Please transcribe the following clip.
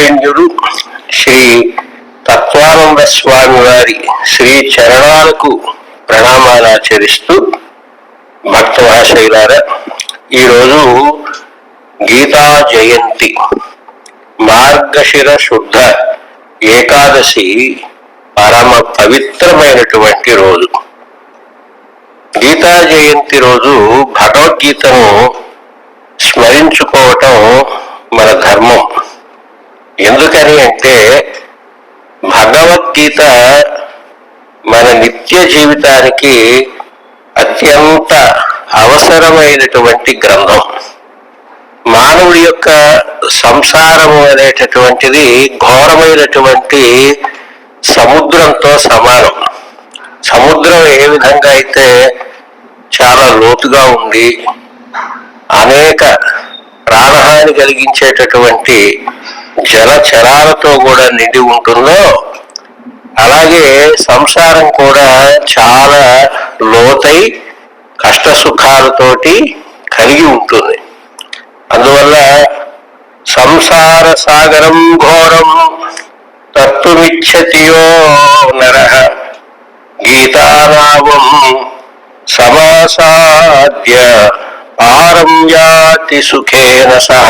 వరేణ్యుడు శ్రీ తత్వానంద స్వామి వారి శ్రీ చరణాలకు ప్రణామాలు ఆచరిస్తూ భక్త మహాశైలారా, ఈరోజు గీతా జయంతి, మార్గశిర శుద్ధ ఏకాదశి పరమ పవిత్రమైనటువంటి రోజు. గీతా జయంతి రోజు భగవద్గీతను స్మరించుకోవటం మన ధర్మం. ఎందుకని అంటే భగవద్గీత మన నిత్య జీవితానికి అత్యంత అవసరమైనటువంటి గ్రంథం. మానవుడి యొక్క సంసారము అనేటటువంటిది ఘోరమైనటువంటి సముద్రంతో సమానం. సముద్రం ఏ విధంగా అయితే చాలా లోతుగా ఉంది, అనేక ప్రాణహాని కలిగించేటటువంటి జలచరాలతో కూడా నిండి ఉంటుందో, అలాగే సంసారం కూడా చాలా లోతై కష్ట సుఖాలతోటి కలిగి ఉంటుంది. అందువల్ల సంసార సాగరం ఘోరం తత్తుమిచ్చతియో నరః గీతానామం సమాసాద్య పారం యాతి సుఖేన సహ.